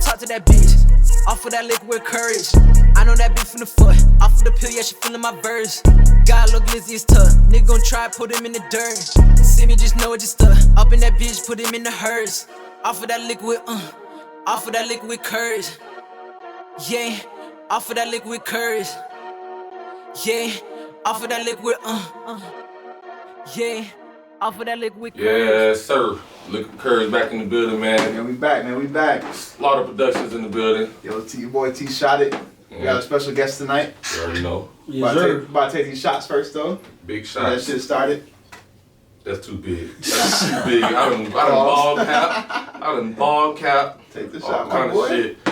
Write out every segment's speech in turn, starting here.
talk to that bitch. Offer that liquid courage. I know that bitch from the foot. Offer the pill, yeah, she feeling my verse. God look glizzy as tough. Nigga gon' try, put him in the dirt. See me, just know it just stuck. Up in that bitch, put him in the hearse. Offer that liquid, offer that liquid courage. Yeah, offer that liquid courage. Yeah, offer that liquid, yeah, offer that liquid courage. Yes, sir. Liquid Courage back in the building, man. Yeah, we back, man. We back. Slaughter Productions in the building. Yo, your boy T shot it. We got a special guest tonight. You already know. About to take these shots first, though. Big That shots. shit started. That's too big. That's too big. I done ball cap. Take the All shot, my kind boy. of shit.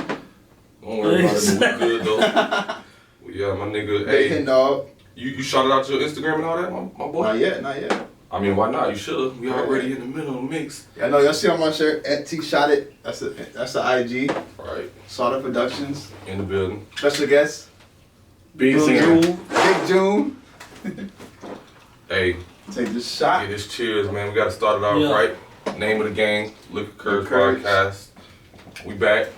Don't worry about it. We good though. Well, yeah, my nigga. Big Hey, hit, dog. you shouted out your Instagram and all that, my boy? Not yet, not yet. I mean, why not? You should've. We already in the middle of the mix. Yeah, I know y'all see on my shirt at T shot it. That's the IG. Right. Slaughter Productions. In the building. Special guest. Big Big June. Hey, Take this shot. get this cheers, man. We gotta start it out right. Name of the game, Liquid Courage Courage. Podcast. We back.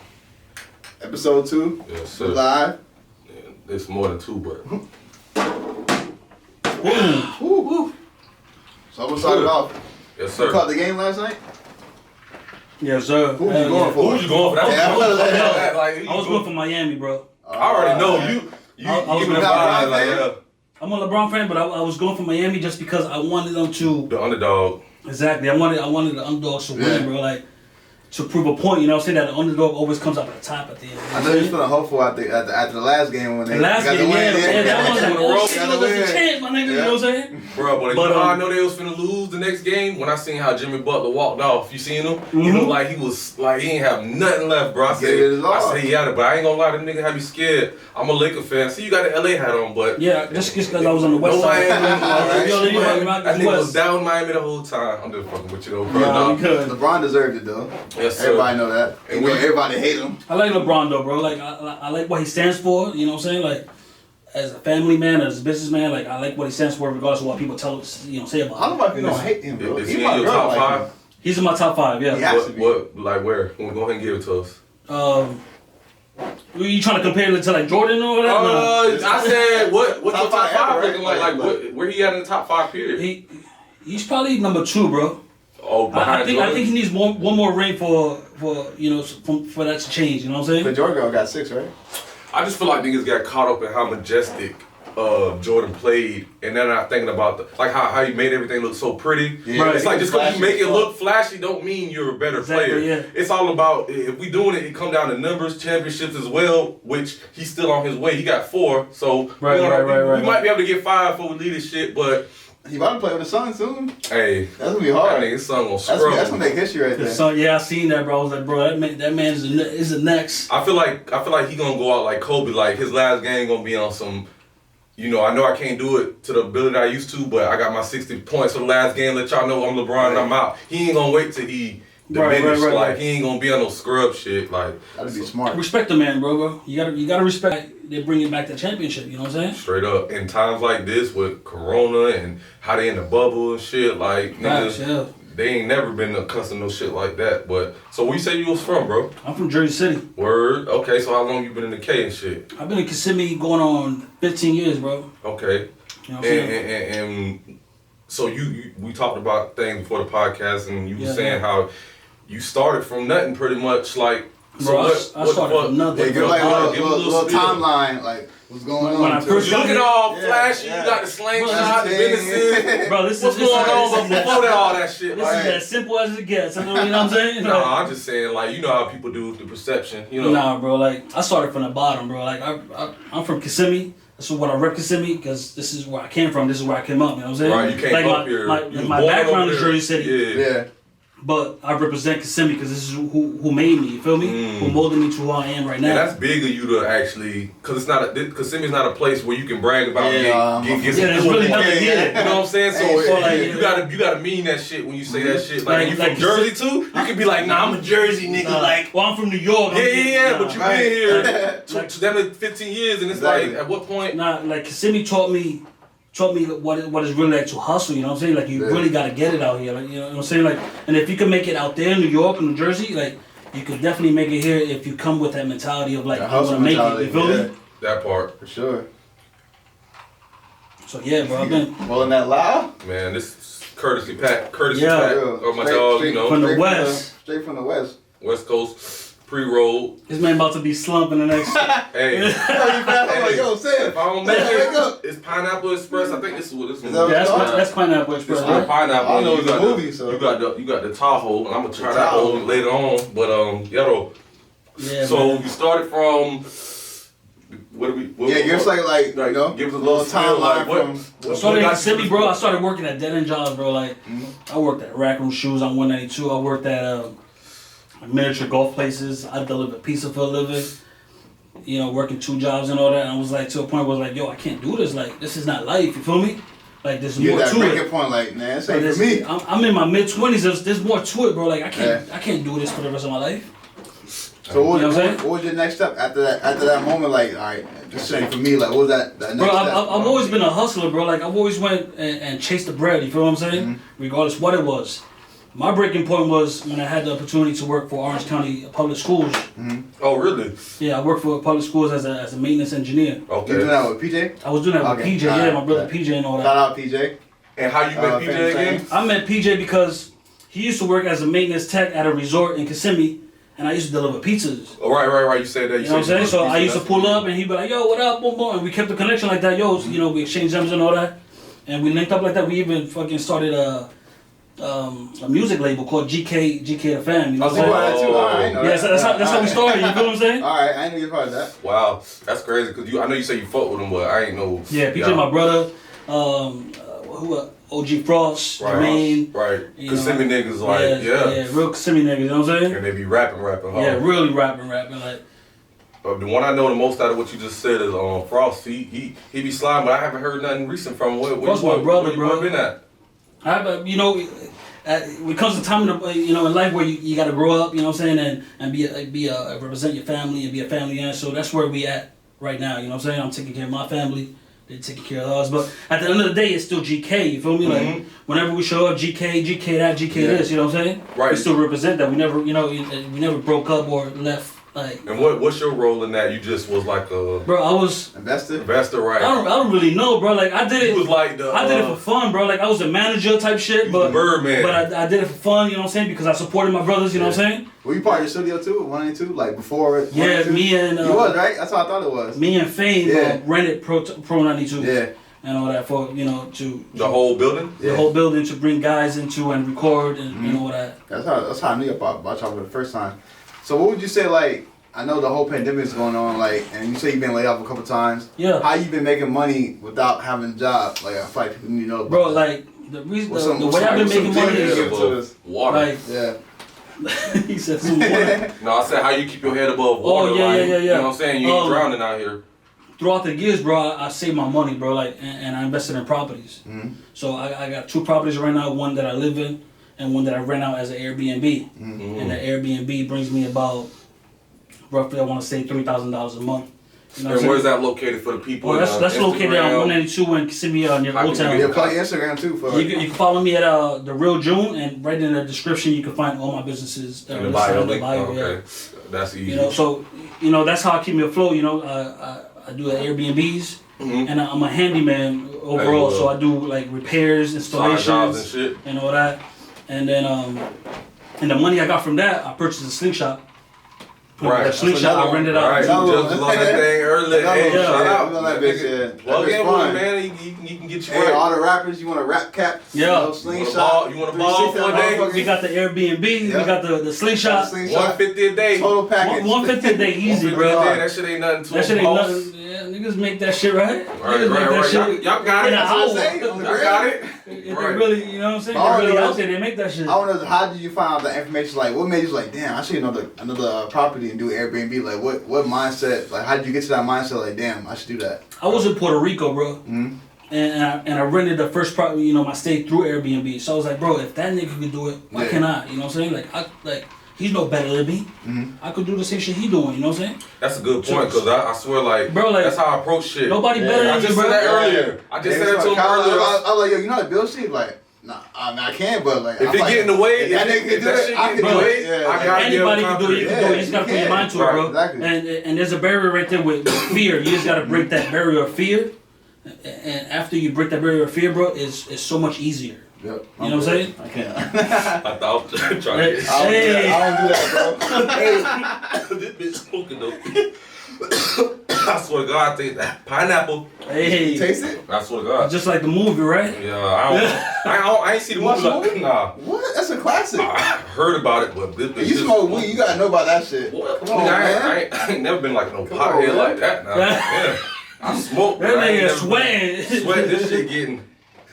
Episode 2. Yes, We're sir. live. Yeah, it's more than 2, but Woo. So I'm gonna start it off. yes, You sir. caught the game last night? Yes, sir. Who was you going for? Who was you going for? That Yeah, was I was that. Like, I was going for Miami, bro. I already know you. I was give me the gonna- vibe, like, yeah. I'm a LeBron fan, but I was going for Miami just because I wanted them to. The underdog. Exactly. I wanted the underdogs to win, bro. Like, to prove a point, you know what I'm saying? That the underdog always comes out at the top at the end. I know you're feeling hopeful after the last game when they The last got game, the win. that was like, oh shit, Got the look, that's win. a chance, my nigga, you know what I'm saying? Bro, but you But, know how I know they was finna lose the next game? When I seen how Jimmy Butler walked off. You seen him? He looked like he was, like, he ain't have nothing left, bro. I Gave it his all. said he had it, but I ain't gonna lie, them nigga had me scared. I'm a Laker fan. See, you got the LA hat on, but. Yeah, just because I was on the west No side. Miami. That nigga was West. down Miami the whole time. I'm just fucking with you though, bro. Nah, Nah. you good. LeBron deserved it though. Yes, sir. Everybody know that. And we- Everybody hate him. I like LeBron though, bro. Like I like what he stands for. You know what I'm saying? Like as a family man, as a businessman, like I like what he stands for, regardless of what people say about I don't know him. why people don't hate him, bro. Is He he my in your girl top like five? him. He's in my top 5. Yeah. Yeah. has to be. What, like where? Go ahead and give it to us. You trying to compare it to like Jordan or whatever? No. I said, what's Top your top five five ever, looking like? right? Like, where he at in the top 5 period? He's probably number 2, bro. Oh, behind I think Jordan? he needs one more ring for you know for that to change. You know what I'm But saying? Jordan got 6, right? I just feel like niggas got caught up in how majestic Jordan played, and then I'm thinking about how he made everything look so pretty. Yeah. Right. It's like just because you Flashy make it as look flashy don't mean you're a better Exactly, player. yeah. It's all about, if we doing it, it come down to numbers, championships as well, which he's still on his way. He got 4, so Right, we might be able to get 5 before we leave this shit, but He about to play with the Suns soon. hey, That's gonna be that hard. nigga's son gonna That's scrub. gonna make history right there. So yeah, I seen that, bro. I was like, bro, that man is the next. I feel like he gonna go out like Kobe. Like his last game gonna be on some. You know I can't do it to the ability I used to, but I got my 60 points for the last game. Let y'all know I'm LeBron and I'm out. He ain't gonna wait till he diminish. Like he ain't gonna be on no scrub shit. Like That'd be smart. Respect the man, bro. You gotta respect. They're bringing back the championship. You know what I'm saying? straight up. In times like this with Corona and how they in the bubble and shit, like Facts, niggas, yeah. they ain't never been accustomed to no shit like that. But so where you say you was from, bro? I'm from Jersey City. Word. Okay. So how long you been in the K and shit? I've been in Kissimmee going on 15 years, bro. Okay. You know what I'm saying? And so we talked about things before the podcast, and you were Yeah, saying yeah. how you started from nothing pretty much. Like, so Bro, I what, started from nothing. Yeah, give like bro, a give him a little little spiel. timeline, like what's going on. When I too. first You looking all Yeah, flashy, yeah. you got the slingshot, the Bro, businesses. Bro, this What's is going on? But this before that, all that shit. is Like, as simple as it gets. You know what I'm saying? no, I'm just saying, like, you know how people do the perception, you know. Nah, bro. Like I started from the bottom, bro. Like I'm from Kissimmee. This is what I rep Kissimmee because this is where I came from. This is where I came up. You know what I'm saying? Right, you came like up here. My You was my born background over is there. Jersey City, Yeah. Yeah. but I represent Kissimmee because this is who made me. You feel me? Who molded me to who I am right now. And that's big of you to actually, because Kissimmee's not a place where you can brag about Yeah, get yeah, there's really nothing here. You know what I'm saying? So Hey, so like, you gotta mean that shit when you say that shit. Like, Like- you like from Jersey too? You can be like, nah, I'm a Jersey nigga. Like, well, I'm from New York. yeah, but you been here Like- 15 years, and it's Exactly. like, at what point? Nah, like Kissimmee taught me what it's really like to hustle. You know what I'm saying? Like you Yeah. really gotta get it out here. Like you know what I'm saying? Like, and if you can make it out there in New York and New Jersey, like you could definitely make it here if you come with that mentality of like, The I want to hustle make it. mentality, You feel yeah. me? That part. For sure. So yeah, bro, I've been Rolling that loud? Man, this is courtesy pack. Courtesy Yeah. pack Real. of my Straight- dog, straight you know. from the Straight West. Straight from the West. West Coast pre-roll. This man about to be slumping the next. Hey, I'm like, yo, say it. if I don't make Wake up. it, it's Pineapple Express. I think this is what this one that is. Yeah, what that's Pineapple This Express. is Right? Pineapple. I don't know You it's a got movie, the, so. you got the Tahoe, and I'm gonna try The that Tahoe. one later on. But yeah, though. Yeah. So man. you started from. What do we? What, Yeah, give us like you know, give us a little timeline timeline. Like, what? I What started in got you Kissimmee, to- bro. I started working at dead end jobs, bro. Like, I worked at Rack Room Shoes on 192. I worked at miniature golf places. I delivered pizza for a living. You know, working 2 jobs and all that. And I was like, to a point where I was like, yo, I can't do this. Like, this is not life. You feel me? Like, there's You more get that to breaking it. point, like, man, this Like, ain't for me. I'm in my mid-20s. There's more to it, bro. Like, I Yeah. can't do this for the rest of my life. So what, You know what I'm saying? what was your next step after that? After that moment, like, all right, this ain't for me. Like, what was that next Bro, step? I've always been a hustler, bro. Like, I've always went and chased the bread, you feel what I'm saying? Mm-hmm. Regardless what it was. My breaking point was when I had the opportunity to work for Orange County Public Schools. Oh, really? Yeah, I worked for public schools as a maintenance engineer. Okay. You doing that with PJ? I was doing that with Okay, PJ, yeah, alright, my brother yeah. PJ and all Shout that. out PJ. And how you met PJ famous again? fan. I met PJ because he used to work as a maintenance tech at a resort in Kissimmee, and I used to deliver pizzas. Oh, right. You said that. You know what I'm saying? said So you I used to that's- pull up and he'd be like, yo, what up, boom, boom. And we kept the connection like that. Yo, you know, we exchanged gems and all that. And we linked up like that. We even fucking started a music label called GK the Fam. You know I what see I'm why saying? that too. All right, I know Yeah, that. so that's how we started. You feel what I'm saying? All right, I ain't know you're part of that. Wow, that's crazy. Cause I know you say you fuck with him, but I ain't know. Yeah, PJ, my brother. OG Frost, Jermaine. Right. you Kissimmee know. niggas like yeah. real Kissimmee niggas. You know what I'm saying? And they be rapping, huh? Yeah, really rapping like. The one I know the most out of what you just said is Frost. He be sliding, but I haven't heard nothing recent from him. Where Frost, my brother, you bro. been at? I have you know, when it comes to time in in life where you got to grow up, you know what I'm saying, and represent your family and be a family man. So that's where we at right now. You know what I'm saying? I'm taking care of my family. They're taking care of us. But at the end of the day, it's still GK. You feel me? Like whenever we show up, GK that, GK this. You know what I'm saying? Right. We still represent that. We never, we never broke up or left. Like, And what's your role in that? You just was like a bro, I was. Investor? investor, right? I don't really know, bro. Like I did it. You was like the I did it for fun, bro. Like I was a manager type shit, you but the Birdman. But I did it for fun, you know what I'm saying? Because I supported my brothers, you know what I'm saying? Were you part of your studio too? 182? Like before? Yeah, 182? me and You was, right? That's what I thought it was. me and Fame Yeah. rented Pro 92 Yeah. and all that for to the whole building. the whole building to bring guys into and record and all that. That's how I knew about y'all for the first time. So what would you say, like, I know the whole pandemic is going on, like, and you say you've been laid off a couple times. Yeah. How you been making money without having a job? Like, I feel like people need to know about Bro, that. like the reason What's the some- way what's I've been some making tips money you is give to us? Water. like Yeah. he said some water. No, I said how you keep your head above water. yeah, like, yeah. You know what I'm saying? You ain't Um, drowning out here. Throughout the years, bro, I saved my money, bro, like, and I invested in properties. Mhm. So I got 2 properties right now, one that I live in and one that I rent out as an Airbnb. And the Airbnb brings me about, roughly, I want to say $3,000 a month. You know what And I'm where's saying? that located for the people? Well, that's located on Instagram? 192 in Kissimmee near How Old can Town. we Yeah, get plug your Instagram too for You can follow me at The Real June, and right in the description you can find all my businesses that In are the listed bio on the link. bio. Yeah. Okay. That's easy. You know, so that's how I keep me afloat. You know, I do Airbnbs, and I'm a handyman overall. Hey, So I do like repairs, Side jobs and installations, shit. and all that. And then and the money I got from that, I purchased a slingshot. Right. The slingshot another I rented All out. right, you Another just one. was on that thing earlier. Hey, Yeah. shout out. I'm on that bitch, yeah. Plug That in bitch with fine. it, man. You can get you Hey, right. all the rappers, you want a rap cap? Yeah. You know, You want a slingshot. ball- you want a ball 360 for a day? motherfucker. We got the Airbnb. Yeah. We got the slingshot. Slingshot. 150 a day. Total package. 150 a day, easy, 150 bro. a day. That shit ain't nothing to That a shit ain't boss. nothing. Yeah, niggas make that shit, right? Right, Niggas make right, that right. shit. Y'all got it. In an That's what I'm hour. saying. On the Y'all real. got it. If they Right. really, you know what I'm saying? Oh, They're really yeah. out there, they make that shit. I want to know, how did you find out the information? Like, what made you like, damn, I should another property and do Airbnb? Like, what mindset? Like, how did you get to that mindset? Like, damn, I should do that. I was in Puerto Rico, bro. Mm-hmm. And I rented the first property, my stay through Airbnb. So I was like, bro, if that nigga could do it, why Yeah. can't I? You know what I'm saying? He's no better than me. Mm-hmm. I could do the same shit he doing. You know what I'm saying? That's a good point, because I swear, like, Bro, like, that's how I approach shit. Nobody Yeah, better I than just you, said bro. that earlier. I just said that to him earlier. I was like, yo, you know how to build shit? Like, Nah, I mean, I can, but like, If I'm it like, get in the way, if that nigga can if do that it, shit I get can in do the way, it. Yeah, I gotta Anybody give can do it. You can do it. You just gotta put your mind to it, Right, bro. exactly. And there's a barrier right there with fear. You just gotta break that barrier of fear. And after you break that barrier of fear, bro, it's so much easier. Yep. You know what I'm saying? I can't. I thought trying to get Hey. I don't do that, bro. this bitch smoking though. I swear to God, I think that pineapple. Hey, Taste it? I swear to God. just like the movie, right? Yeah, I ain't see the You watch movie. the Like, movie? nah, What? That's a classic. I heard about it, but this bitch You just- smoke weed, you gotta know about that shit. What? Come on, man. I ain't never been like no Come on, pothead man. like that. Now. Yeah. I smoke. That but I ain't nigga never sweating. been- Sweat. This shit getting.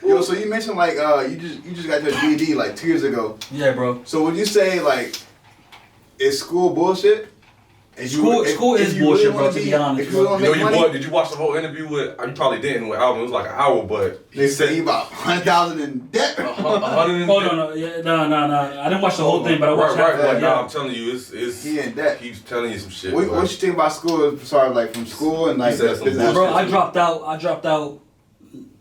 Yo, so you mentioned like you just got your GED like 2 years ago. Yeah, bro. So would you say like is school bullshit? If you- School if is you really bullshit, wanna bro, to be honest, If you bro. want You to know, make money, did you watch the whole interview with? You probably didn't with Alvin. It was like an hour, but they said he about 100,000 in debt. 100. Oh no, yeah, no. I didn't watch the whole thing, but I watched Right, half right. of But it. nah, Yeah. I'm telling you, it's He in debt. keeps telling you some shit. What bro. you think about school? Sorry, like from school and like He said the some business. bullshit. Bro, I dropped out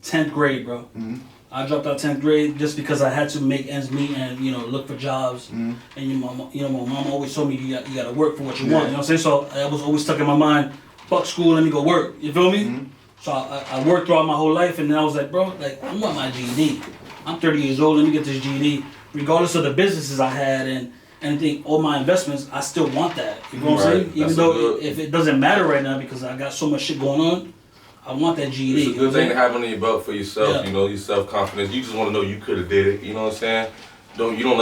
10th grade, bro. Mm-hmm. I dropped out 10th grade just because I had to make ends meet and look for jobs. Mm-hmm. And my mom always told me you got to work for what you want. You know what I'm saying? So that was always stuck in my mind. Fuck school, let me go work. You feel me? Mm-hmm. So I worked throughout my whole life, and then I was like, bro, like I want my GED. I'm 30 years old. Let me get this GED. Regardless of the businesses I had and anything, all my investments, I still want that. You know what I'm Right. saying? Even That's though good. if it doesn't matter right now because I got so much shit going on, I want that GED. It's a you know good what thing I'm to saying? have under your belt for yourself. Yeah. You know, your self confidence. You just want to know you could have did it. You know what I'm saying? You don't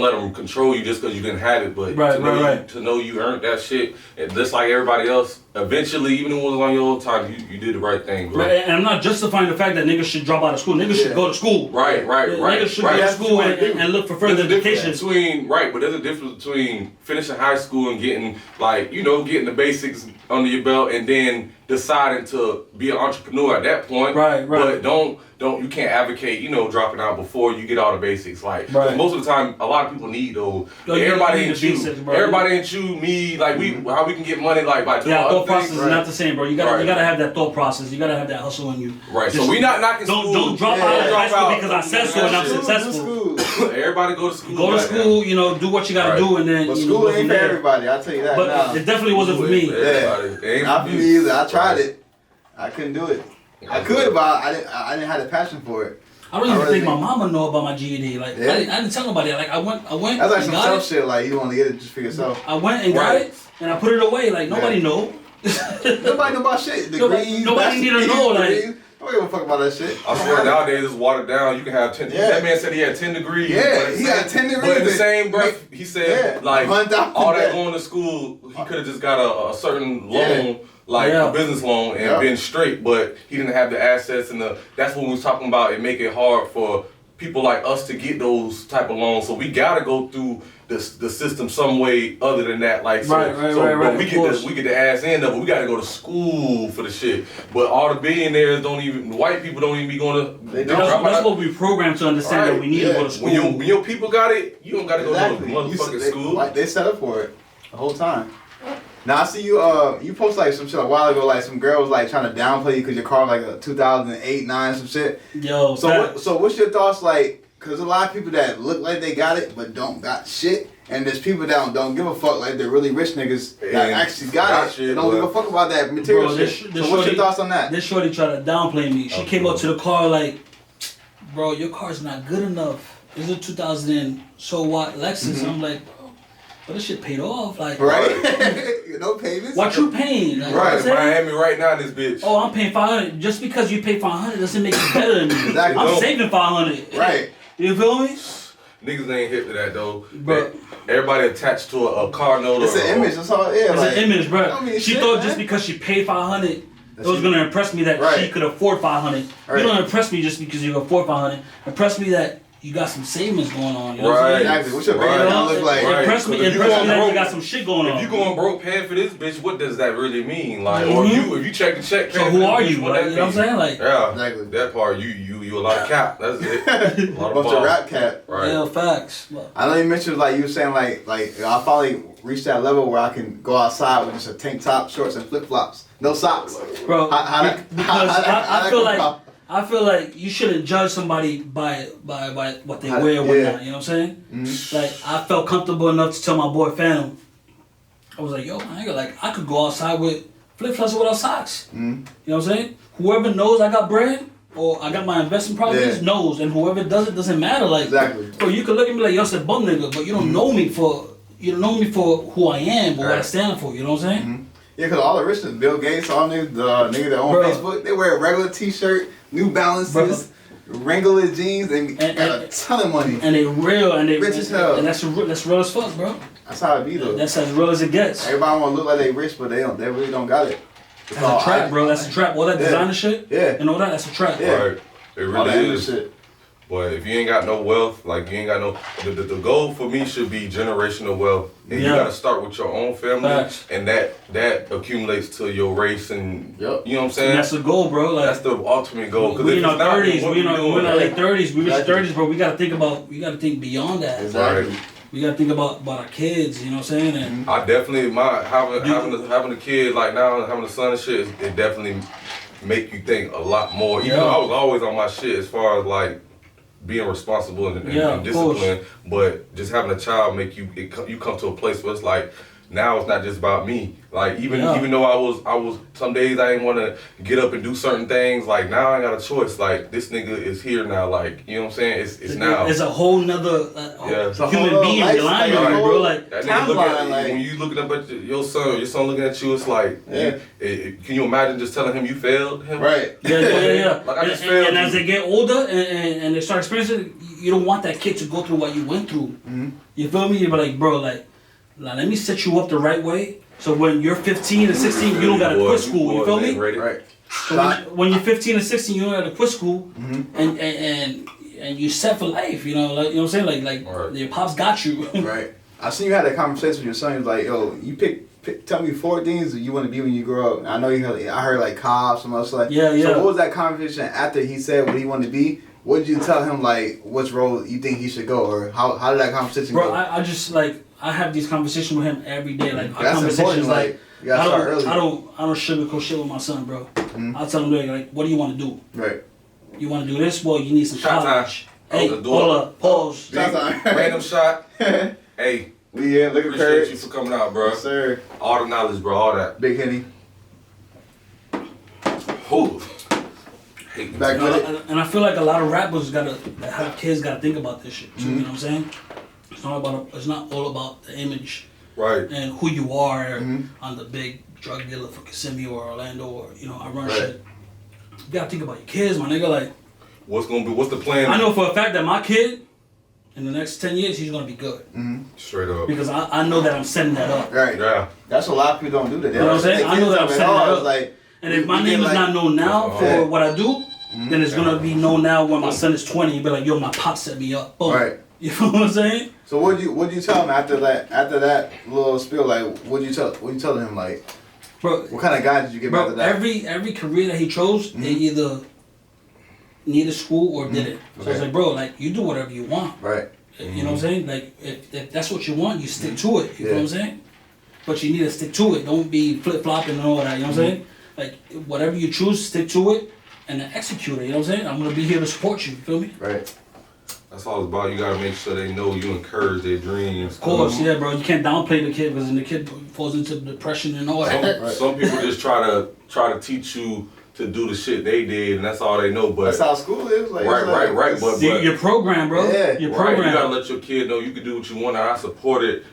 let them control you just because you didn't have it. But Right, to know right. to know you earned that shit, and just like everybody else, eventually, even if it was on your own time, you did the right thing, bro. Right, and I'm not justifying the fact that niggas should drop out of school. Niggas should Yeah. go to school. Right. Yeah, Niggas should right. go to That's school what you and, wanna do. and look for further There's a difference education. between but there's a difference between finishing high school and getting getting the basics under your belt and then deciding to be an entrepreneur at that point. Right. But don't you can't advocate dropping out before you get all the basics. Like 'cause Right. most of the time, a lot of people need those. Yo, you Everybody need ain't the you. basics, bro. Everybody ain't you. Me like how we can get money like by doing Yeah, other thought process things. is not the same, bro. You gotta Right. you gotta have that thought process. You gotta have that hustle in you. Right. So Just we not knocking don't school. don't drop Yeah, out of drop high school out. because I said so and I'm School, successful. Everybody go to school. Go to right now. school, do what you gotta Right. do, and then But go school from ain't for there. everybody. I'll tell you that But now. it definitely wasn't for me. Everybody. It ain't Not for you. me either. I tried Right. it. I couldn't do it. I could, but I didn't have the passion for it. I don't even really think my think- mama know about my GED. Like Yeah. I didn't tell nobody. Like I went That's like and some got self it. shit. Like you want to get it just for yourself. I went and got Right. it, and I put it away. Like nobody Yeah. know. Nobody know about shit. Nobody Degrees, need to know, bachelor's like- degrees. Nobody give a fuck about that shit. I swear nowadays it's watered down. You can have 10. Yeah. That man said he had 10 degrees. Yeah, but he got 10 degrees. But in the same breath, he said Yeah, like 100,000 all that debt. going to school, he could have just got a certain Yeah. loan, like Yeah. a business loan, and Yeah. been straight. But he didn't have the assets and that's what we was talking about. It make it hard for people like us to get those type of loans. So we gotta go through the system some way other than that. Like so, Right, but of course. we get the ass end of it. We gotta go to school for the shit. But all the billionaires don't even. The white people don't even be going to. They drop don't. That's out. what we programmed to understand that Right, we need to yeah. go to school. When your people got it, you don't gotta go Exactly. to no motherfucking they, school. Like, they set up for it the whole time. Now I see you. You post like some shit a while ago. Like some girl was like trying to downplay you because your car was like a 2008, 9, some shit. Yo, So what's your thoughts like? Because a lot of people that look like they got it but don't got shit, and there's people that don't give a fuck like they're really rich niggas that Yeah, actually got got it. shit, They don't give a but- fuck about that material Bro, shit. this So what's your shorty- thoughts on that? This shorty tried to downplay me. She came up to the car like, bro, your car's not good enough. It's a 2000 and so what Lexus. I'm like, bro, but this shit paid off. Like, Right? No payments. what you paying? Like, Right, you know what I'm saying? Miami right now, this bitch. Oh, I'm paying 500. Just because you pay 500 doesn't make you better than me. Exactly. I'm No. saving 500. Right. You feel me? Niggas ain't hip to that though. Bro. Everybody attached to a car note. It's or- an image. That's all. Yeah. It's like, an image, bro. don't mean She shit, thought man. just because she paid 500, it That was she- gonna impress me that Right. she could afford 500. Right. You don't impress me just because you can afford 500. Impress me that you got some savings going on. You know what I'm Right. saying? Exactly. What's your Right. bank account look like? Right. Impress me, 'Cause if you impress me going that you broke- got some shit going on. If you going broke paying for this bitch, what does that really mean? Like, or Mhm. if you check the check, So paying who for are this you? bitch, what Like, that you know what I'm mean? saying? Like, Yeah, Exactly. that part you a lot of cap. That's it. A lot Bunch of ball. rap cap. Right. yeah, facts. But, I know you mentioned like you were saying like I finally reached that level where I can go outside with just a tank top, shorts, and flip flops, no socks. bro, How that- because how that I feel come like about? I feel like you shouldn't judge somebody by what they How- wear or yeah. whatnot. You know what I'm saying? Like I felt comfortable enough to tell my boy Phantom. I was like, yo, man, I could go outside with flip flops without socks. You know what I'm saying? Whoever knows I got bread or I got my investment properties Yeah. knows, and whoever does it doesn't matter. Like, Exactly. bro, you could look at me like, yo, it's a bum nigga, but you don't know me for who I am or what I Right. stand for. You know what I'm saying? Yeah, because all the rich niggas, Bill Gates, all niggas, the niggas that own Bro. Facebook, they wear a regular t-shirt, New Balances, Wrangler jeans, and got a ton of money. And they real, and they Rich as hell. and that's real as fuck, bro. That's how it be though. That's as real as it gets. Everybody want to look like they rich, but they don't. They really don't got it. It's That's a trap, bro. That's a trap. All that Yeah. designer shit, Yeah. and all that's a trap. Yeah. Right. It All that really other is. shit. But if you ain't got no wealth, like you ain't got no, the goal for me should be generational wealth, and you Yeah. gotta start with your own family, Facts. and that accumulates to your race, and Yep. you know what I'm And saying. that's the goal, bro. Like That's the ultimate goal. we in if our it's not, then 30s, what we in our doing? late 30s, we reach Exactly. 30s, bro. We gotta think beyond that. Exactly. We gotta think about our kids. You know what I'm saying? And I definitely having a kid like now, having a son and shit, it definitely make you think a lot more. Even Yeah. though I was always on my shit as far as like being responsible and Yeah, and of course. disciplined, but just having a child make you you come to a place where it's like now it's not just about me. Like even though I was some days I didn't want to get up and do certain things. Like now I got a choice. Like this nigga is here now. Like you know what I'm saying? It's now. It's a whole nother Yeah. It's a whole human other being life- relying like, on you, a bro. whole- Like That nigga look at, timeline, like- when you looking up at your son looking at you, it's like, Yeah. can you imagine just telling him you failed him? Right. yeah. Like, I just and failed as you. they get older and they start experiencing, you don't want that kid to go through what you went through. You feel me? You're like, bro, like, let me set you up the right way. So when you're 15 and 16, you don't gotta Boy, quit school. You boy, feel man, me? ready? Right. So when you're 15 and 16, you don't gotta quit school, and you set for life. You know, like you know what I'm saying? Like Right. your pops got you. Right. I seen you had a conversation with your son. He was like, "Yo, you tell me 4 things that you want to be when you grow up." And I know I heard like cops and stuff like. Yeah. So what was that conversation after he said what he wanted to be? What did you tell him like which role you think he should go, or how did that conversation Bro, go? I just like I have these conversations with him every day. Like our That's conversations, important. like You gotta start early. I don't sugarcoat shit with my son, bro. I tell him like, what do you want to do? Right. You want to do this? Well, you need some Shot college. time. Hey, Open the door. hold up, pause. Big, Shots on. random shot. Hey, Yeah, look at appreciate courage. you for coming out, bro. Yes, sir. All the knowledge, bro. All that. Big Henny. Whew. Hate Back You with know, it. and I feel like a lot of rappers that have kids gotta think about this shit too. You know what I'm saying? It's not all about the image Right. and who you are on the big drug dealer for Kissimmee or Orlando or I run Right. shit. You gotta think about your kids, my nigga. Like What's the plan? I know for a fact that my kid in the next 10 years he's gonna be good Straight up. because I know that I'm setting that up. Right. Yeah. That's what a lot of people don't do that. They You know what I'm don't saying? take I know kids that I'm up at setting all. that It's up. like, And if my you name get is like- not known now for Yeah. what I do, then it's gonna be known now when my son is 20. You'll be like, yo, my pop set me up. Boom. Right. You know what I'm saying? So what you tell him after that little spiel? Like what you tell him like? Bro, What kind of guy did you give him after bro, that? every career that he chose, they either needed school or didn't. So Okay. it's like, bro, like you do whatever you want. Right. You know what I'm saying? Like if that's what you want, you stick to it. You know Yeah. what I'm saying? But you need to stick to it. Don't be flip flopping and all that. You know what I'm saying? Like whatever you choose, stick to it and then execute it. You know what I'm saying? I'm gonna be here to support you. You feel me? Right. That's all it's about. You gotta make sure they know you encourage their dreams. Of course, yeah, bro. You can't downplay the kid because then the kid falls into depression and all that. Some people just try to teach you to do the shit they did, and that's all they know. But That's how school is. Like, Right, it's like- right. But You're programmed, bro. Yeah. You're right, programmed. you gotta let your kid know you can do what you want, and I support it.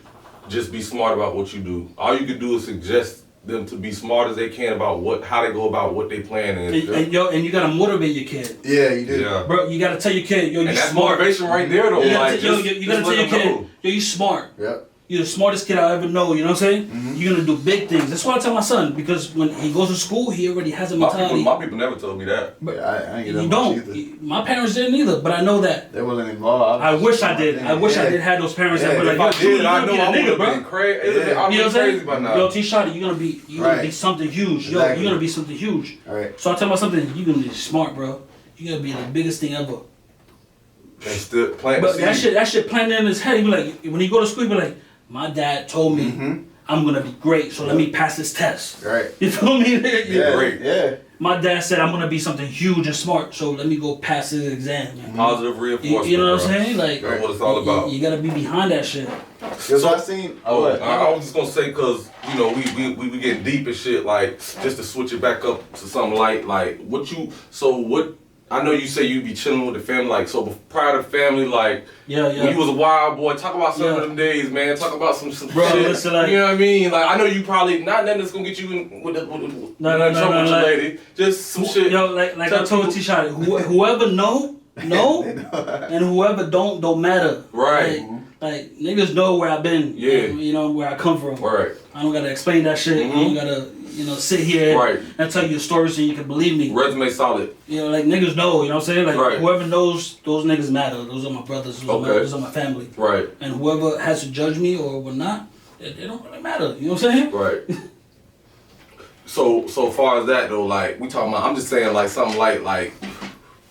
Just be smart about what you do. All you can do is suggest them to be smart as they can about how they go about what they plan And and you gotta motivate your kid, Yeah, you do. yeah. bro. You gotta tell your kid, yo, you And that's smart. motivation right there, though. You gotta, Like, yo, just, you gotta just tell your let them kid, know. yo, you smart. Yep. You're the smartest kid I ever know. You know what I'm saying? Mm-hmm. You're gonna do big things. That's why I tell my son because when he goes to school, he already has a mentality. My people never told me that. Yeah, I ain't get You that don't. much either. My parents didn't either, but I know that. They wasn't involved. I wish I did. I wish I Yeah. did have those parents Yeah, that were If like, I yo, did, you're I gonna know be I a would nigga, have bro. been crazy. Yeah. I'm You know what I'm crazy saying? by now. Yo, T Shotty, you're gonna be Right. something huge. Yo, Exactly. you're gonna be something huge. All right. So I tell myself something, you're gonna be smart, bro. You're gonna be the biggest thing ever. And still plant But the that seed. shit planted in his head. He be like, when he go to school, he be like, my dad told me I'm gonna be great, so let me pass this test. Right. You feel me? Yeah. great. Yeah. my dad said I'm gonna be something huge and smart, so let me go pass this exam. Man. Positive reinforcement. You know what I'm bro. saying? Like That's what it's all about. You gotta be behind that shit. Yo, so I seen. I was just gonna say, cause you know we getting deep and shit. Like just to switch it back up to something light. Like what? I know you say you be chilling with the family. Like so, prior to family, like Yeah. when you was a wild boy. Talk about some of them days, man. Talk about some Bro, shit. listen, like- you know what I mean? Like I know you probably not nothing that's gonna get you in with trouble with your like- lady. Just some shit. Yo, like I told T-Shot, whoever know, and whoever don't matter. Right. Like niggas know where I've been. Yeah. You know where I come from. Right. I don't gotta explain that shit. I don't gotta, sit here Right. and tell you a story so you can believe me. Resume solid. Like niggas know, you know what I'm saying? Like Right. whoever knows, those niggas matter. Those are my brothers. Those are my family. Right. And whoever has to judge me or whatnot, it don't really matter. You know what I'm saying? Right. So far as that though, like we talking about, I'm just saying like something like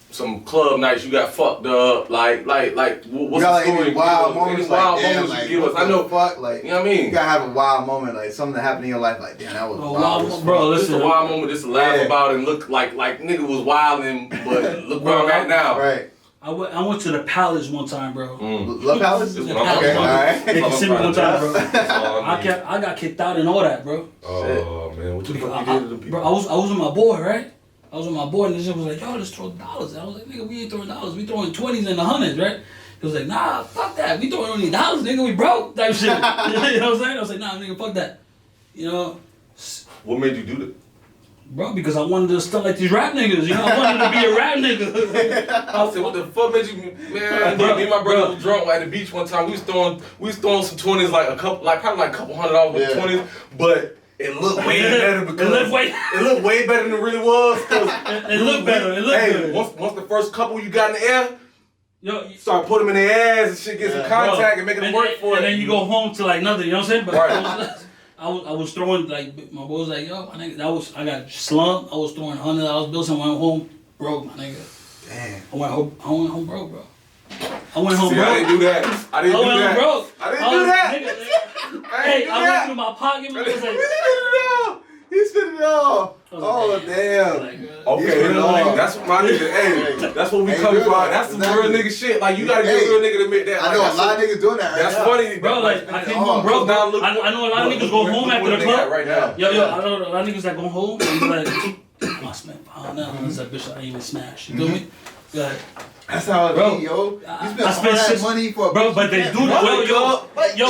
some club nights you got fucked up, like what's You the got story? any wild moments, Any wild like, damn, moments like, you give us? what I know. the fuck, like, You know what I mean? You gotta have a wild moment, like something that happened in your life, like, damn, that was Oh, wild. wild as fuck. bro, Just listen. a wild moment, just to laugh Yeah. about and look like nigga was wilding, but look where I'm at now. Right. I went to the Palace one time, bro. Love Palace? This is Okay, what I'm talking about. alright. They can send me one time, bro. That's all I need. I got kicked out and all that, bro. Oh man, what the fuck I, you did to the bro, people? I was with my boy, right? I was with my boy, and this shit was like, yo, let's throw dollars. I was like, nigga, we ain't throwing dollars. We throwing 20s and the 100s, right? He was like, nah, fuck that. We throwing only dollars, nigga. We broke, type shit. You know what I'm saying? I was like, nah, nigga, fuck that. You know, What made you do that? bro, because I wanted to stuff like these rap niggas. You know, I wanted to be a rap nigga. I said, what the fuck made you, man? Me and my brother was drunk at the beach one time. We was throwing some 20s, probably a couple $100 with Yeah. 20s, but it looked way better because it looked way better than it really was. It looked better. It looked Hey, good. once the first couple you got in the air, Yo, you start putting them in their ass and shit, get some contact and making them work for it. And then you go home to like nothing. You know what I'm saying? But Right. I was throwing like my boy was like, yo, my nigga, I got slumped. I was throwing $100 bills and went home broke, my nigga. Damn. I went home broke, bro. I went home See, broke. I didn't do that. I didn't I do went home that. broke. I didn't do that. Hey, I went through my pocket. Man, it was like, He spit it all. I was Oh, like, damn. Okay, You know, that's what my nigga. Hey, that's what we Ain't coming good. from. That's some Exactly. real nigga shit. Like you gotta get Hey, a real nigga to admit that. I Like, know a that's lot of niggas doing that right That's now. funny, bro, like I came Oh, home broke, now bro. look I know a lot of niggas go home after the Look where they at club. right now. Yo, I know a lot of niggas that go home and be like, I spent $5. It's like, bitch, I ain't even smash. You feel me? Like, That's how it Bro, be, yo. You I spend all spent that shit- money for a bro, bitch but you they can't do that. fuck. Yo.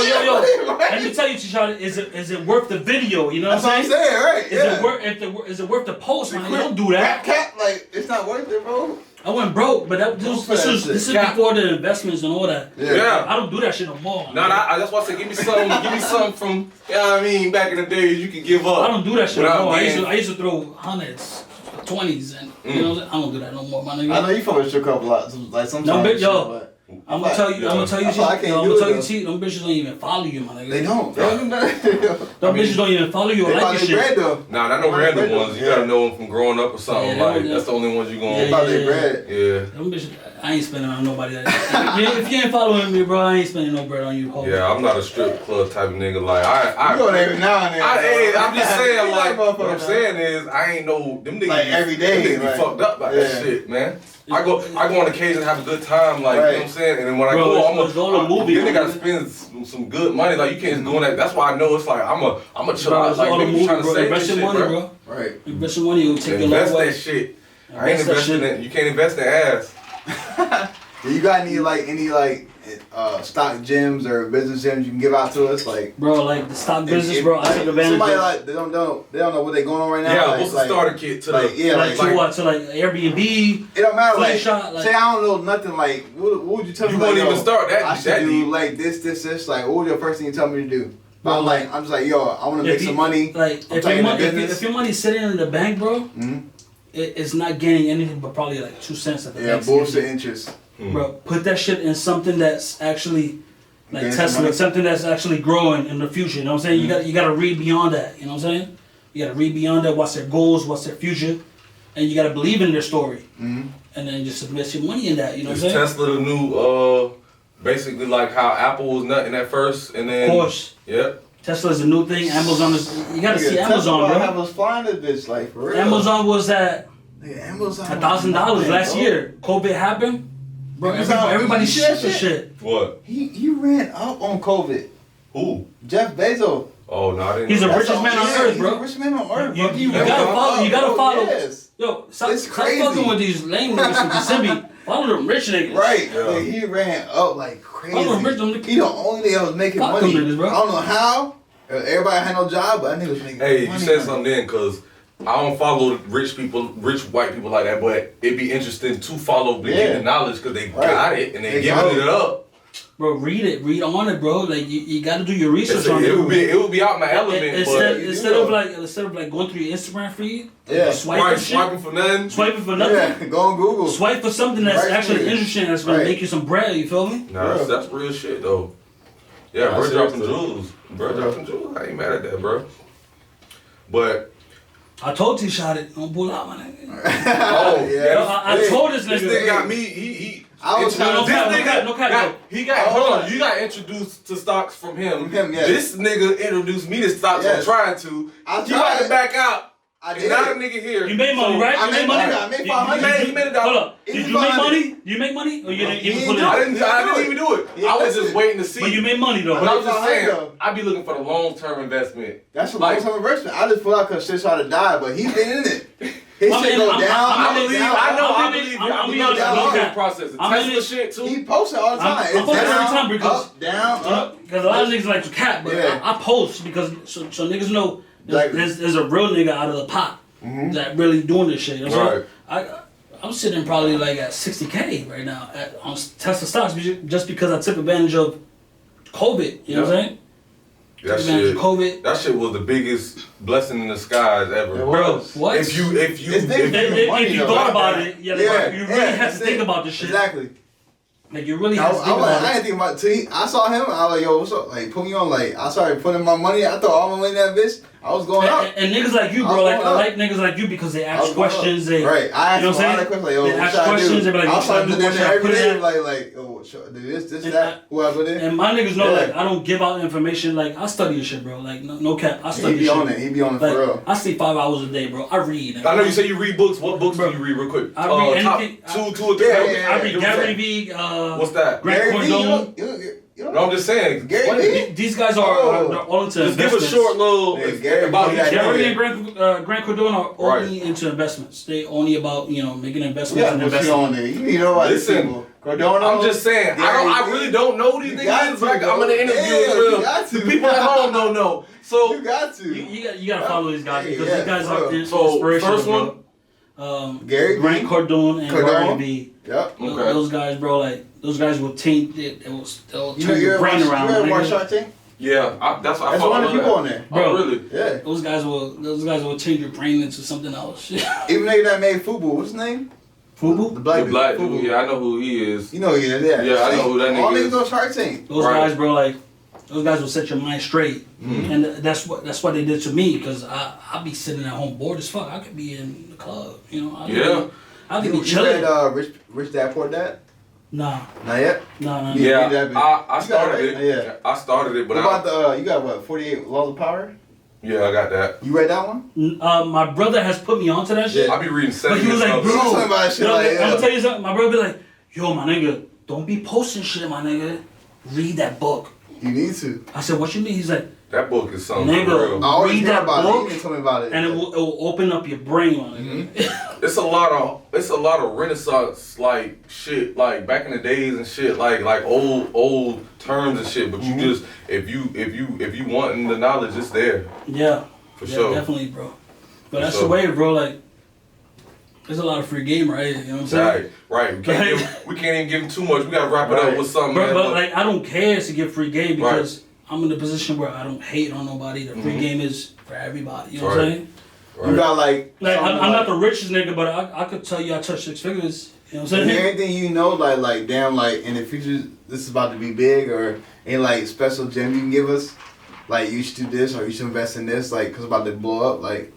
Right? Let me tell you, Tishana, is it worth the video? You know That's what what I'm I'm saying? saying, right? Is it worth the post, man? Don't do that. Cat, like, it's not worth it, bro. I went broke, but this is Cap. before the investments and all that. Yeah. I don't do that shit no more. No, that's why I said give me something from, you know what I mean, back in the days you can give up. I don't do that shit no Without more. being- I used to throw hundreds, 20s, and you know what I'm saying? I don't do that no more, my nigga. I know you fuck with strip club a lot, like sometimes. No, bitch, and yo. shit, but I'm gonna tell you, Yeah. I'm gonna tell you, I can't I'm do gonna it, tell you, though. T, them bitches don't even follow you, my nigga. They don't. They don't do that. Them bitches don't even follow you or They like thought your they shit. bread though. Nah, not no Right, random right, ones. You yeah. gotta know them from growing up or something. Yeah, like yeah. that's the only ones you They gonna. thought they bread. Yeah. Them bitches, I ain't spending on nobody. If you ain't following me, bro, I ain't spending no bread on you, ho. Yeah, I'm not a strip club type of nigga. Like I You go there every now and then. hey, bro. I'm just saying, You like, know what I'm motherfucker. saying is, I ain't know them niggas. Like, be- every day, them niggas like, be fucked up by yeah. that shit, man. I go on occasion have a good time, like you know Right. what I'm saying, and then when I Bro, go, let's go to a movie, Then they bro. gotta spend some good money. Like you can't just go in that. That's why I know it's like I'm a chill Bro, out. it's Like all the niggas movie, trying to bro. save Invest this your shit, money, bro. bro. Right. Invest your money, it will take you a long Invest way. that shit. I ain't Invest that investing shit. in. You can't invest in ass. Do you got any stock gyms or business gyms you can give out to us? Like Bro, like the stock business, if- bro, I like, took advantage somebody of. like they don't know what they going on right now. Yeah, like, what's the like, starter kit to like, the? yeah, Like, like, to what? To like Airbnb? it don't matter. Like, Slingshot, like- say I don't know nothing. Like, what would you tell me? You like, wouldn't yo, even start that- I should that do deep. like this. Like, what would your first thing you tell me to do? Bro, I'm just like, yo, I want to make If you- some money. Like, I'm if taking your, the money, business. if your money's sitting in the bank, bro, Mhm. it's not gaining anything but probably like 2 cents at the Yeah, bank. bullshit interest. Bro, put that shit in something that's actually like Gain some Tesla, money. something that's actually growing in the future. You know what I'm saying? You gotta read beyond that. You know what I'm saying? You gotta read beyond that. What's their goals? What's their future? And you gotta believe in their story. Mhm. And then just invest your money in that. You know Is what I'm saying? Tesla the new basically like how Apple was nothing at first, and then Of course. Yep. Tesla's a new thing. Amazon is, you gotta see Nigga, Amazon, Tesla bro. have us flying to this, like, for real. Amazon was at Nigga, Amazon $1,000 last bro. year. COVID happened, bro. Amazon- Everybody you see shit that for shit? shit. What? He ran up on COVID. Who? Jeff Bezos. Oh no, I didn't. He's know a that. richest man on yeah, earth, he's bro. the richest man on earth, You- bro. He you ran gotta up, follow- you gotta bro, follow. Yes. Yo, stop It's crazy. fucking with these lame niggas from Kissimmee. Follow them rich niggas. Right. Yeah. Like, he ran up like crazy. Hold on, Rich, them- He the only nigga that was making Fuck money. them niggas, bro. I don't know how. Everybody had no job, but that nigga was making Hey, money. you said something then, cause I don't follow rich people, rich white people like that. But it'd be interesting to follow, to Yeah. get the knowledge, cause they got it and they got giving it up. Bro, read on it, bro. Like you gotta do your research on It would be out my element, Instead, but instead of like going through your Instagram feed, Yeah. swiping shit, swiping for nothing. swiping for nothing. Yeah, go on Google. Swipe for something that's Right actually here. interesting, that's gonna Right. make you some bread. You feel me? Nah, that's real shit though. Yeah, Nah, bro, dropping seriously. jewels. Bro, dropping jewels. I ain't mad at that, bro. But I told T shot it. Don't pull out, my nigga. yeah. I told this this nigga. nigga got me. He. I was No trying cap, to no cap, no cap, got, no. he got. Oh, Hold on, you got introduced to stocks from him. From him, yes. This nigga introduced me to stocks. Yes. I'm trying to. I He about to tried. back out. I And did. now the nigga here. You made money, So, right? I You made made money. money. I made You- 500. He made a dollar. Hold up. He Did was you make 500. money? You make money, or you didn't he even didn't put it do I out? didn't. I didn't even do it. Yeah, I was that's just it. waiting to see. But you made money though. But I was just $500 saying, though. I be looking for the long term investment. That's a Like- long-term investment. I just put out because shit started to die, but he's been in it. His I'm shit in- go I'm- down. I'm I in it. believe. down, I know. I'm I in it. believe. I'm I be believe honest, the no long cap. process. The I'm in Tesla it. shit too. He posted all the time. I'm It's posting down, every time because- up, down, up. Because a lot of niggas like to cap, but Yeah. I post because so niggas know Like- there's a real nigga out of the pot that really doing this shit. You know what I'm saying? I'm sitting probably like at 60K right now on Tesla stocks just because I took advantage of COVID. You know what I'm saying? That Took advantage shit. of COVID. That shit was the biggest blessing in disguise ever. It Bro, was. what? If you It's different. If you Money, thought though. about it, you really have that's to think it. about this shit. Exactly. Like you really I have to was think like, about I it. didn't think about it till I saw him. I was like, yo, what's up? Like, put me on. Like, I started putting my money. I thought all my money in that bitch. I was going up. And niggas like you, I was bro, like going I up. like niggas like you because they I ask was going questions. up. They Right. I asked you know him what a I'm lot of saying? questions. Like, yo, They what ask should I do? questions. They be like, I what was should I talking do? to What them should I every put day. in? Like, oh, should I do this, And that. Who I put in? And my niggas know Yeah. like I don't give out information. Like I study your shit, bro. Like no cap, I He study be your on shit. it. He be on it Like for real. I sleep 5 hours a day, bro. I read. I know you say you read books. What books Bro, do you read, real quick? I read top anything- two or three. Yeah, books? yeah, I read yeah. Gary Vee. What's that? Grant Gary Vee, Cardone. you know, No, I'm just saying. Gary what- Vee? These guys are Oh. they're all into Just give a investments. short little Yeah, Gary about Vee, each that one. Gary Yeah. and Grant Cardone are Right. only into investments. They only about making investments Yeah, and but you investing. on there. You know what? Listen, people. Cardone. I'm just saying. I really don't know these You got niggas, but to, I'm in the bro. interview Yeah, as you well. got to. The people at home don't know. So You got to. You gotta follow these guys because Yeah, these guys are bro. So, inspirational. first one? bro. Gary Vee? Grant Cardone and Cardone? Gary Vee. Yep. Okay. Those guys, bro, like those guys will taint it. They'll You know, turn you your ever brain watch, around. you ever watch nigga. Shark Tank? yeah, that's That's one of the people on there. Bro. Oh, really? Yeah. Those guys will change your brain into something else. Even nigga that made Fubu, what's his name? The Fubu. black The dude. black Fubu. dude. Yeah, I know who he is. You know he is, yeah. Yeah, I know who that All nigga niggas is. on Shark Tank. Those Right. guys, bro, like those guys will set your mind straight, Mm-hmm. and that's what they did to me. Cause I be sitting at home bored as fuck. I could be in the club, Yeah. I could You be chilling. read Rich Dad Poor Dad? Nah, Not yet? nah. Yeah. Yeah, that bit. I You got started it? it. Yeah. I started it, but What about the, you got what, 48 Laws of Power? yeah, I got that. You read that one? My brother has put me onto that shit. I be reading But he was like, stuff. bro, You was talking about that shit yo, like, I'm yeah. gonna tell you something. My brother be like, yo, my nigga, don't be posting shit, my nigga. Read that book. You need to. I said, what you mean? He's like, That book is something Nigga. for real. I always Read hear that about book, it. You didn't tell me about it. and it will open up your brain, my nigga. Mm-hmm. It's a lot of Renaissance like shit, like back in the days and shit, like old terms and shit. But you just if you wanting the knowledge, it's there Yeah, for yeah, sure. definitely, bro. But For that's sure. the way, bro. Like, there's a lot of free game, right? You know what I'm saying? Right. We can't even give him too much. We gotta wrap it up Right. with something. But, man, but like, I don't care to get free game Right. because I'm in a position where I don't hate on nobody. The free game is for everybody. You know what Right. I'm saying? You got like. Like, something I'm not the richest nigga, but I could tell you I touched 6 figures. You know what I'm And saying? everything you know, like damn, like in the future, this is about to be big, or any like special gem you can give us, like you should do this or you should invest in this, like cause it's about to blow up. Like,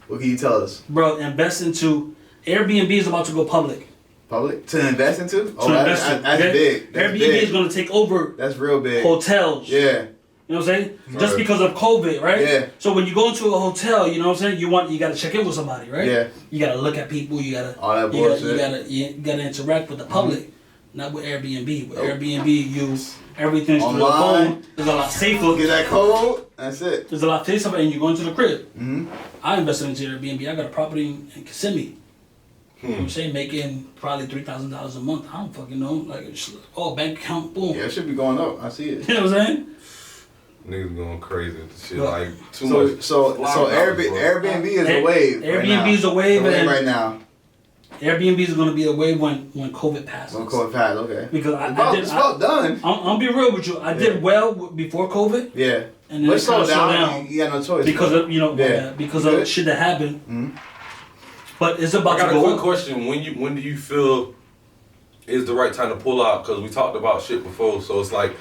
what can you tell us? Bro, invest into Airbnb is about to go public. Public to invest into? Oh, To that's invest in. big. That's Airbnb big. is gonna take over That's real big. hotels. Yeah. You know You know what I'm saying? Just Right. because of COVID, right? Yeah. So when you go into a hotel, you know what I'm saying? You gotta check in with somebody, right? Yeah. You gotta look at people. You gotta All that you bullshit. you gotta interact with the public, not with Airbnb. With Airbnb, you everything's through the Online. phone. There's a lot safer. Get that code. That's it. There's a lot safer, and you go into the crib. Mm-hmm. I invested into Airbnb. I got a property in Kissimmee. You know what I'm saying? Making probably $3,000 a month. I don't fucking know. Like, bank account, boom. Yeah, it should be going up. I see it. You know what I'm saying? Niggas going crazy with the shit. Well, Like too So much. so fly so dollars, bro. Airbnb is a wave. Airbnb is a wave, and right now. Airbnb is going to be a wave when COVID passes. Well, COVID passed. Okay. Because It's about done. I'll be real with you. I did well before COVID, Yeah. and then But it slow kind of slowed down. down You got no choice. because bro. of because Good. of shit that happened. Mhm. But it's I about got to a go quick up. question. When do you feel is the right time to pull out? Because we talked about shit before, so it's like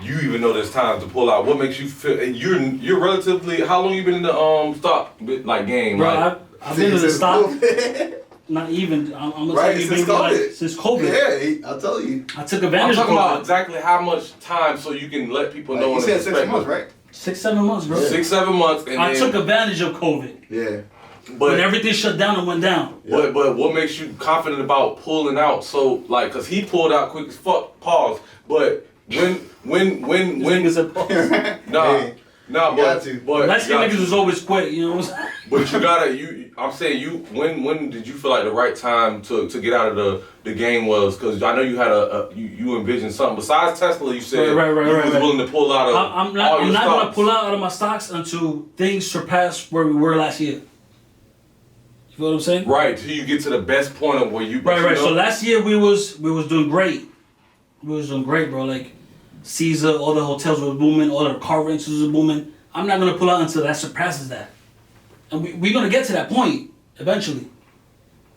you even know there's times to pull out. What makes you feel? And you're relatively. How long you been in the stock like game? Bro, like, I've been in the Since stock. COVID. Not even. I'm gonna Right, tell you, since maybe like COVID. since COVID. Yeah, I'll tell you. I took I'm advantage of talking about COVID. exactly how much time so you can let people know. You in said the 6 months, right? 6-7 months, bro. 6-7 months, and I then, took advantage of COVID Yeah. when but everything shut down and went down. But what makes you confident about pulling out? So like, cause he pulled out quick as fuck. Pause. But when Niggas said, "Oh." nah Hey, nah you but got to. but Light you skinned got niggas to. was always quick, you know what I'm saying? But you gotta I'm saying when did you feel like the right time to get out of the game was? Cause I know you had you envisioned something besides Tesla. You said Right, you was willing to pull out of I'm all not your gonna stocks. pull out of my stocks until things surpass where we were last year. You feel what I'm saying? Right till you get to the best point of where you Right. you know, So last year we was doing great. We was doing great, bro. Like Caesar, all the hotels were booming, all the car rentals were booming. I'm not gonna pull out until that surpasses that. And we're gonna get to that point eventually.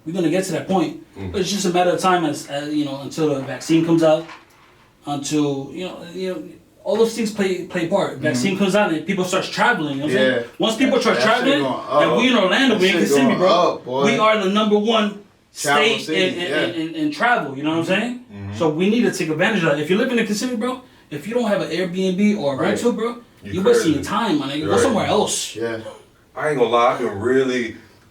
We're gonna get to that point. But it's just a matter of time as until the vaccine comes out, until all those things play a part. Vaccine comes out and people start traveling. You know what I'm Yeah. saying? Once people start That shit traveling, going up. and we in Orlando, That we in shit Kissimmee, going bro. up, boy. We are the number one Travel state city, in travel. You know what I'm saying? So we need to take advantage of that. If you're living in Kissimmee, bro, if you don't have an Airbnb or a Right. rental, bro, You you're wasting crazy. your time, man. Go Right. somewhere else. Yeah. I ain't gonna lie,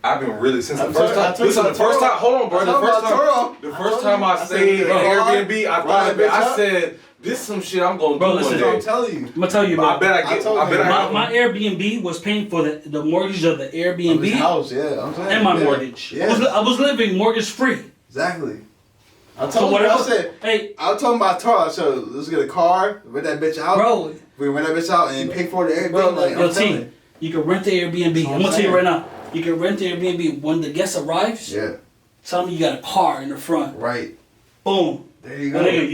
I've been really since the I first told- I time. told you Listen, the about first Toro. time. Hold on, bro. I The told you first about time. Toro. The I first told time you. I I said, stayed in bro, Airbnb, I ride thought that bitch I up. said this some shit I'm gonna Bro, do listen. one That's what I'm day. telling you. I'm gonna tell you, bro. I bet I I get. told I bet you. I have. My Airbnb was paying for the mortgage of the Of his Airbnb house, yeah. I'm saying. and my yeah. mortgage. Yeah. I was living mortgage free. Exactly. I So told you. whatever. I said. Hey, I told him about Toro. I said, let's get a car, rent that bitch out. bro, We rent that bitch out and pay for the Airbnb. bro, like, yo, I'm telling team, you can rent the Airbnb. That's what I'm I'm gonna tell you saying. right now. You can rent the Airbnb when the guest arrives. you. Yeah. Tell them you got a car in the front. Right. Boom. There you My go. nigga,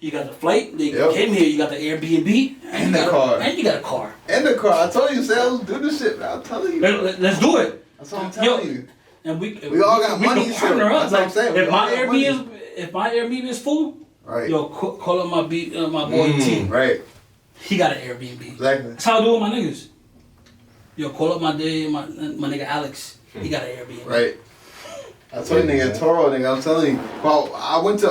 you got the flight. They Yep. came here. You got the Airbnb And you the got car. and you got a car. And the car. I told you, sales do this shit, man. I'm telling you. Let's do it. That's what I'm telling you. And we all got money, can so partner up. that's what I'm Like, saying. We if all my got money. Airbnb is full, Right. yo, call up my boy T. Right. He got an Airbnb. Exactly. That's how I do with my niggas. Yo, call up my nigga Alex. He got an Airbnb. Right. I told you, nigga, Toro, nigga. I'm telling you. Well, I went to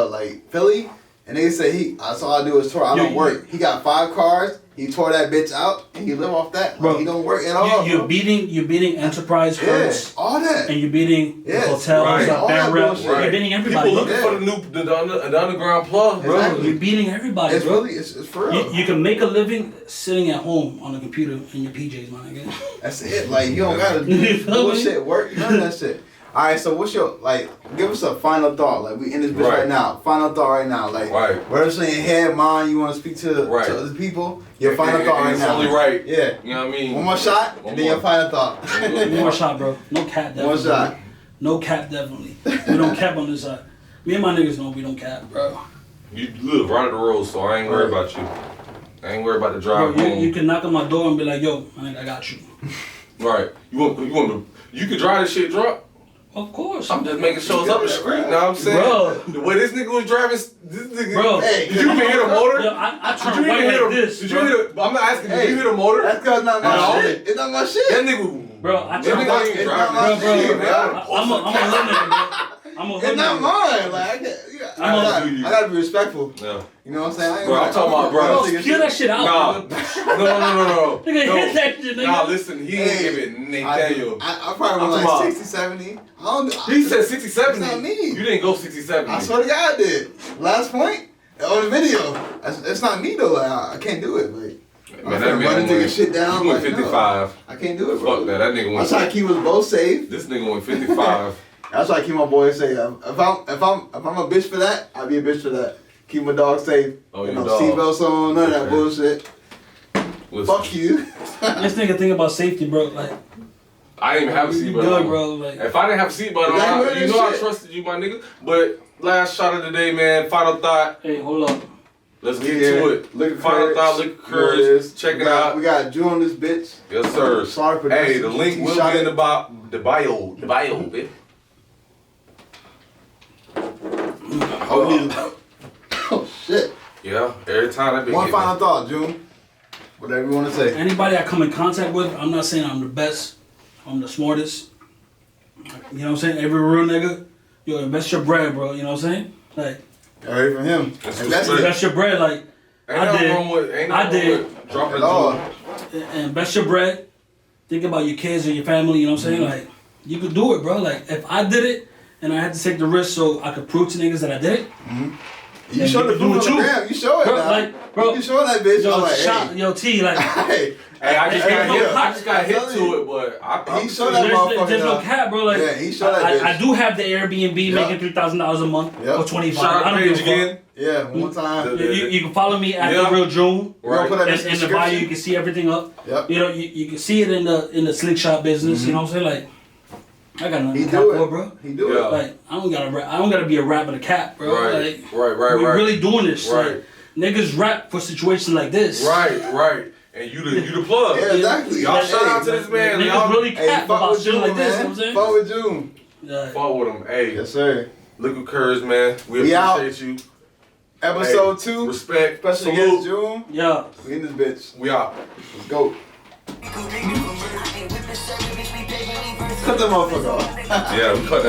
like Philly, and they said that's all I do is Toro. I Yo, don't work. He got 5 cars. He tore that bitch out, and he live off that. Bro, Like, he don't work at all. You're bro. beating Enterprise Yeah, Hertz, all that. and you're beating the Yes, hotels, right. All Band that Rep. bullshit. You're beating everybody. People looking Yeah. for the underground plug, bro. Exactly. You're beating everybody, It's bro. really, it's for real. You can make a living sitting at home on a computer in your PJs, my nigga. That's it. Like, you don't gotta You do feel me? bullshit work. None of that shit. All right, so what's your, like, give us a final thought. Like, we in this bitch right Right. now. Final thought right now. Like, Right. whatever's in your head, mind, you want to speak to Right. other people, your final And- thought and right it's now. only right. Yeah. You know what I mean? One more shot, One and then your more. final thought. One more shot, bro. No cap, definitely. One shot. No cap, definitely. We don't cap on this side. Me and my niggas know we don't cap, bro. You live right at the road, so I ain't worried about you. I ain't worried about the Bro, drive home. you can knock on my door and be like, yo, my nigga, I got you. Right. You can drive this shit drunk. Of course. I'm just making shows up the street. Now I'm saying, Bro. the way this nigga was driving, this nigga. Bro. Hey, did you even hear the motor? Yo, I Did turn you even white hear like the? this. Did you bro. hear the? I'm not asking. Did Hey, you hear the motor? That's because not my No. shit. It's not my shit. That nigga. Bro, I That turn nigga white. ain't even It's not driving. my Bro, shit, man. I'm a hood nigga, bro. I'm a hood It's not nigga. mine. Like, I can't, gotta be respectful. Yeah. You know what I'm saying? I ain't Bro, I'm gonna- talking about, bro. I don't Bro, think kill that shit out. Nah, nigga. no. Nigga, hit that shit, nigga. Nah, listen, he ain't give it Nathaniel. I probably went I'm like talking 60, 70. I don't. He said 60, 70. That's not me. You didn't go 60, 70. I swear to God, I did. Last point on the video. It's not me though. Like I can't do it. Like Man, I'm that man running, taking went, shit down. he went like, no. 55. I can't do it, bro. Fuck that nigga I went. try to keep us both safe. This nigga went 55. I try to keep my boys safe. If I'm a bitch for that, I'll be a bitch for that. Keep my dog safe. Oh, You your know, dog. seatbelts on, none of that Okay. bullshit. Listen, Fuck you. This nigga think about safety, bro. Like, I didn't even have a you seatbelt good, on. bro. Like, If I didn't have a seatbelt on, Exactly you that know I shit. trusted you, my nigga. But last shot of the day, man. Final thought. hey, hold up. Let's get Yeah. to it. Liquor Final Courage. thought, Liquor You know what Courage. it is. Check it We got- out. We got Drew on this bitch. Yes, sir. Sorry for Hey, this. the link He will shot be in it. the bio. The bio, bitch. Oh, Oh shit. yeah. Every time that bitch One hit me. final thought, June. Whatever you want to say. Anybody I come in contact with, I'm not saying I'm the best, I'm the smartest. You know what I'm saying? Every real nigga, yo, invest your bread, bro. You know what I'm saying? Like, I heard from him. That's And that's respect. it. invest your bread. Like, Ain't I nothing did. wrong with, ain't I nothing did. wrong with dropping At a all. jewel. invest your bread. Think about your kids and your family. You know what I'm saying? Mm-hmm. Like, you could do it, bro. Like, if I did it and I had to take the risk so I could prove to niggas that I did it, You Yeah, show you the can do food it on too. the gram. You show it Bro, now. like, bro, you show that bitch. yo, I'm like, shot, yo, T, like, hey. Hey, I just Hey, got hey, hit. yo, I just got I'm hit telling to you. it, but I He showed that there's motherfucker. no now. cap, bro. Like, Yeah, he showed that bitch. I do have the Airbnb Yep. making $3,000 a month Yep. or 25. Shout I out don't page give a fuck. again. Yeah, one time. You can follow me at Yeah. the real June. We're gonna put that in In the bio, you description. can see everything up. Yep. You know, you can see it in the slick shop business. You know what I'm saying? Like, I got nothing He to cap do for, it, bro. He do Yeah. it. Like, I don't gotta be a rap with a cap, bro. Right, Like, right. we really doing this. Right. Like, niggas rap for situations like this. Right. And you the plug. Yeah, exactly. Y'all Hey, shout out to this man. Niggas Y'all really Hey, cap fuck about with shit June, like this. You know man. what I'm saying? Fuck with June. Yeah. fuck with him. Hey, Yes, sir. Liquor Courage, man. We We out. appreciate you. Episode Hey, 2. Respect. Special Salute. guest June. Yeah. We in this bitch. We out. Let's go. Cut that motherfucker off. Yeah, we cut that.